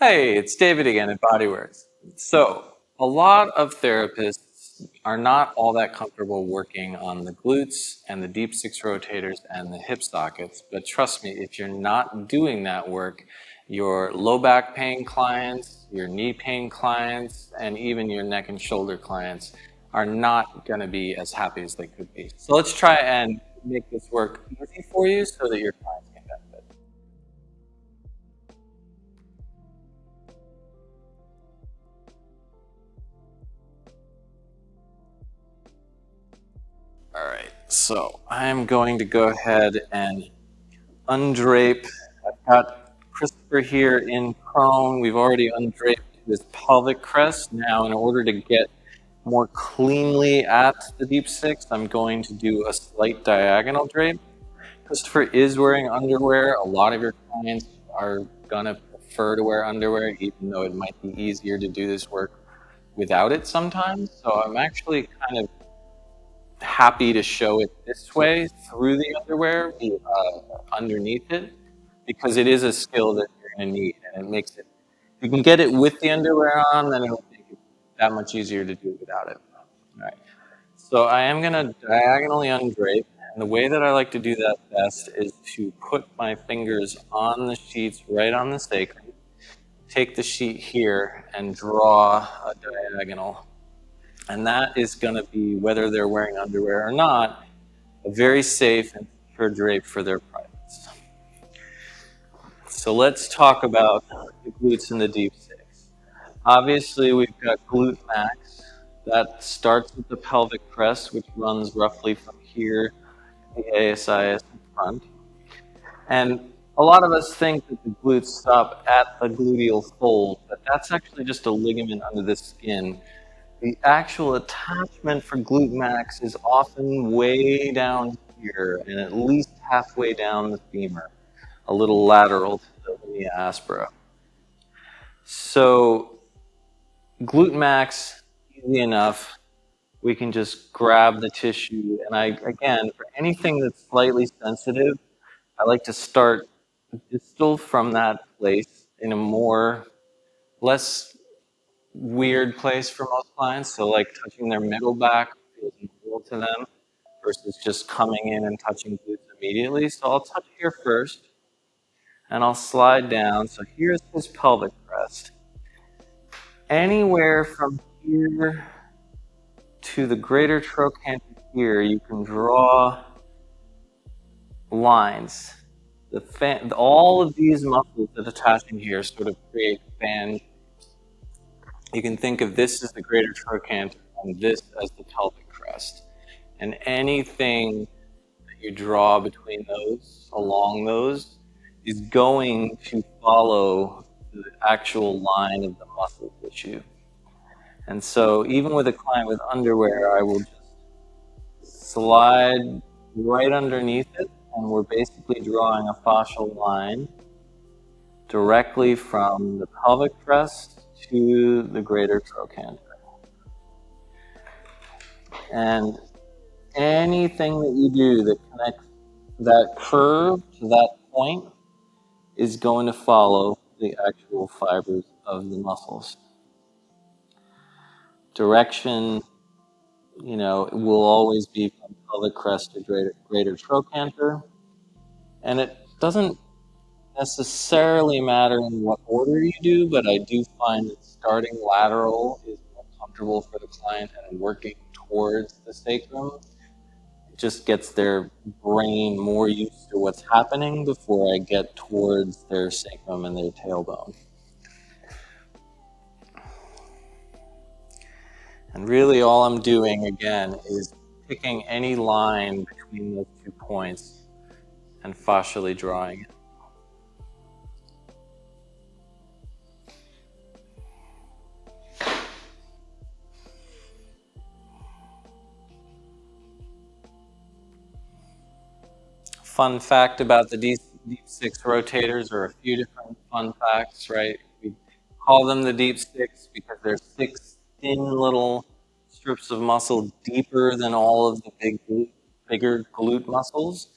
Hey, it's David again at Bodyworks. So, a lot of therapists are not all that comfortable working on the glutes and the deep six rotators and the hip sockets, but trust me, if you're not doing that work, your low back pain clients, your knee pain clients, and even your neck and shoulder clients are not going to be as happy as they could be. So let's try and make this work easy for you so that your clients can benefit. All right, so I'm going to go ahead and undrape. I've got Christopher here in prone. We've already undraped his pelvic crest. Now, in order to get more cleanly at the deep six, I'm going to do a slight diagonal drape. Christopher is wearing underwear. A lot of your clients are going to prefer to wear underwear, even though it might be easier to do this work without it sometimes. So I'm actually kind of happy to show it this way through the underwear, underneath it, because it is a skill that you're going to need, and it makes it. If you can get it with the underwear on, then it'll make it that much easier to do without it. All right. So I am going to diagonally undrape, and the way that I like to do that best is to put my fingers on the sheets right on the sacrum, take the sheet here, and draw a diagonal. And that is going to be, whether they're wearing underwear or not, a very safe and secure drape for their privates. So let's talk about the glutes and the deep six. Obviously, we've got glute max. That starts with the pelvic crest, which runs roughly from here to the ASIS in front. And a lot of us think that the glutes stop at the gluteal fold, but that's actually just a ligament under the skin. The actual attachment for glute max is often way down here and at least halfway down the femur, a little lateral to the linea aspera. So glute max, easy enough. We can just grab the tissue. And again, for anything that's slightly sensitive, I like to start distal from that place in a less weird place for most clients. So like touching their middle back feels normal to them versus just coming in and touching glutes immediately. So I'll touch here first and I'll slide down. So here's his pelvic crest. Anywhere from here to the greater trochanter here, you can draw lines. All of these muscles that attach in here sort of create fan. You can think of this as the greater trochanter and this as the pelvic crest. And anything that you draw between those, along those, is going to follow the actual line of the muscle tissue. And so even with a client with underwear, I will just slide right underneath it, and we're basically drawing a fascial line directly from the pelvic crest to the greater trochanter. And anything that you do that connects that curve to that point is going to follow the actual fibers of the muscles. Direction, it will always be from pelvic crest to greater trochanter. And it doesn't necessarily matter in what order you do, but I do find that starting lateral is more comfortable for the client and working towards the sacrum. It just gets their brain more used to what's happening before I get towards their sacrum and their tailbone. And really all I'm doing, again, is picking any line between those 2 points and fascially drawing it. Fun fact about the Deep Six Rotators, or a few different fun facts, right? We call them the Deep Six because they're 6 thin little strips of muscle deeper than all of the bigger glute muscles.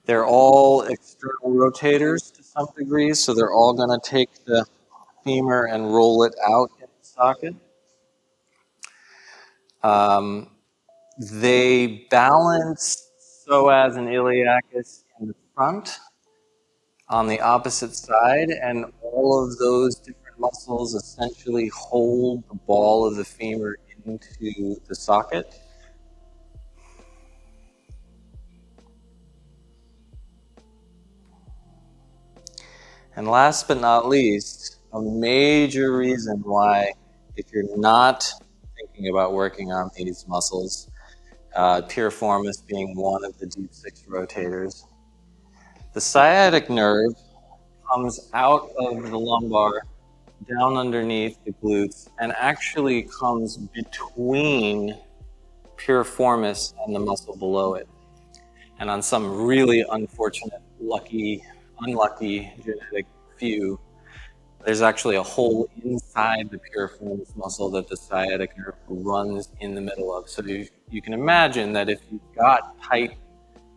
They're all external rotators to some degree, so they're all going to take the femur and roll it out in the socket. They balance psoas and iliacus in the front on the opposite side, and all of those different muscles essentially hold the ball of the femur into the socket. And last but not least, a major reason why, if you're not thinking about working on these muscles, Piriformis being one of the Deep Six Rotators, the sciatic nerve comes out of the lumbar, down underneath the glutes, and actually comes between piriformis and the muscle below it. And on some really unfortunate, unlucky genetic few, there's actually a hole inside the piriformis muscle that the sciatic nerve runs in the middle of. So you can imagine that if you've got tight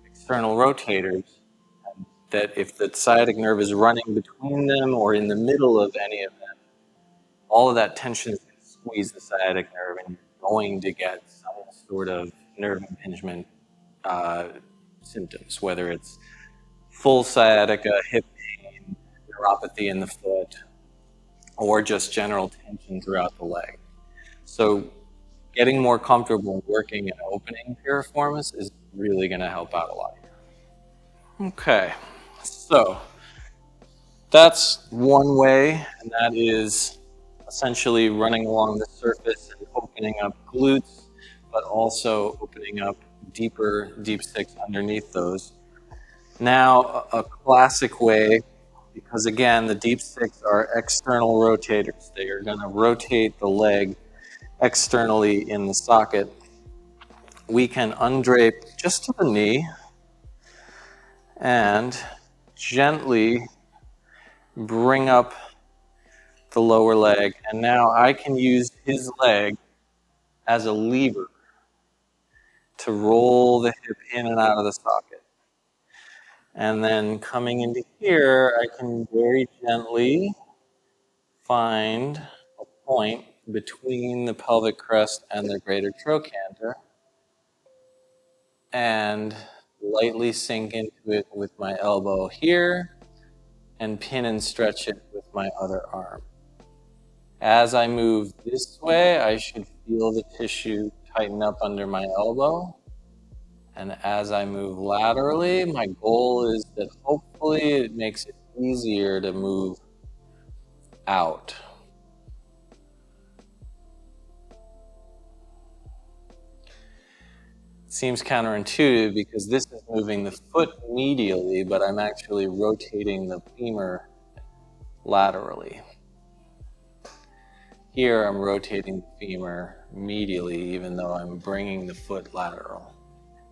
external rotators, that if the sciatic nerve is running between them or in the middle of any of them, all of that tension is going to squeeze the sciatic nerve, and you're going to get some sort of nerve impingement symptoms, whether it's full sciatica, hip pain, neuropathy in the foot, or just general tension throughout the leg. So getting more comfortable working and opening piriformis is really going to help out a lot here. Okay, so that's one way, and that is essentially running along the surface and opening up glutes, but also opening up deeper deep six underneath those. Now, a classic way, because again, the deep six are external rotators. They are going to rotate the leg externally in the socket. We can undrape just to the knee and gently bring up the lower leg. And now I can use his leg as a lever to roll the hip in and out of the socket. And then coming into here, I can very gently find a point between the pelvic crest and the greater trochanter and lightly sink into it with my elbow here and pin and stretch it with my other arm. As I move this way, I should feel the tissue tighten up under my elbow. And as I move laterally, my goal is that hopefully it makes it easier to move out. Seems counterintuitive because this is moving the foot medially, but I'm actually rotating the femur laterally. Here I'm rotating the femur medially, even though I'm bringing the foot lateral.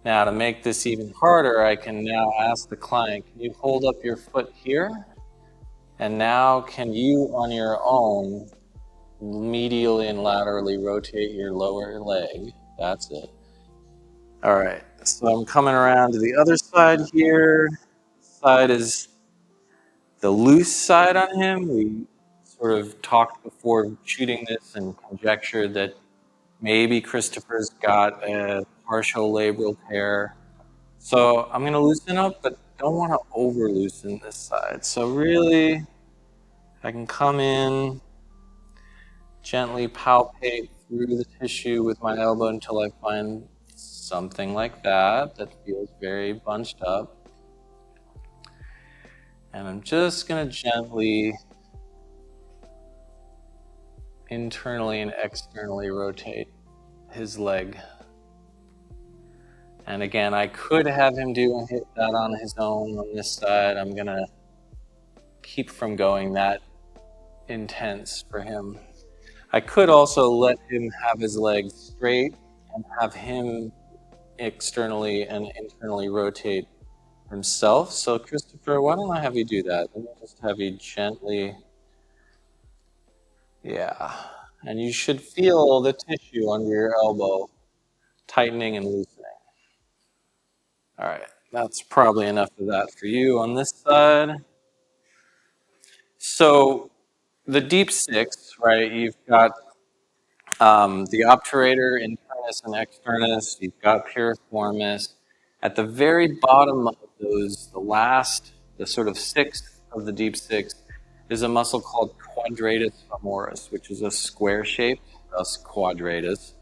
Now, to make this even harder, I can now ask the client, can you hold up your foot here? And now can you, on your own, medially and laterally rotate your lower leg? That's it. All right, so I'm coming around to the other side here. This side is the loose side on him. We sort of talked before shooting this and conjectured that maybe Christopher's got a partial labral tear. So I'm going to loosen up, but don't want to over loosen this side. So really, I can come in, gently palpate through the tissue with my elbow until I find something like that feels very bunched up. And I'm just going to gently internally and externally rotate his leg. And again, I could have him do that on his own on this side. I'm going to keep from going that intense for him. I could also let him have his legs straight and have him externally and internally rotate himself. So Christopher, why don't I have you do that? Let me just have you gently, yeah. And you should feel the tissue under your elbow tightening and loosening. All right, that's probably enough of that for you on this side. So the Deep Six, right? You've got the obturator, internus, and externus. You've got piriformis. At the very bottom of those, the sort of sixth of the Deep Six, is a muscle called Quadratus femoris, which is a square shape, thus Quadratus.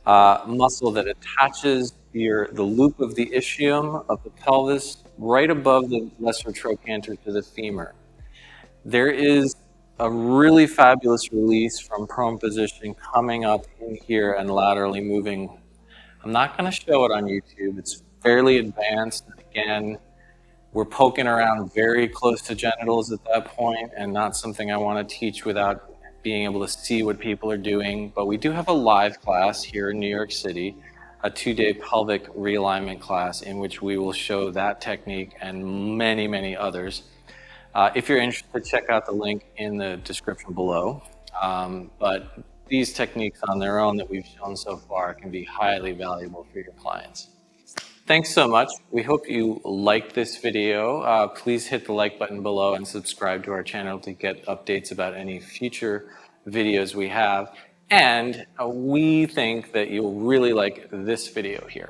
Muscle that attaches the loop of the ischium of the pelvis right above the lesser trochanter to the femur. There is a really fabulous release from prone position coming up in here and laterally moving. I'm not going to show it on YouTube. It's fairly advanced. Again, we're poking around very close to genitals at that point, and not something I want to teach without being able to see what people are doing. But we do have a live class here in New York City, a 2-day pelvic realignment class in which we will show that technique and many, many others. If you're interested, check out the link in the description below. But these techniques on their own that we've shown so far can be highly valuable for your clients. Thanks so much. We hope you liked this video. Please hit the like button below and subscribe to our channel to get updates about any future videos we have. And we think that you'll really like this video here.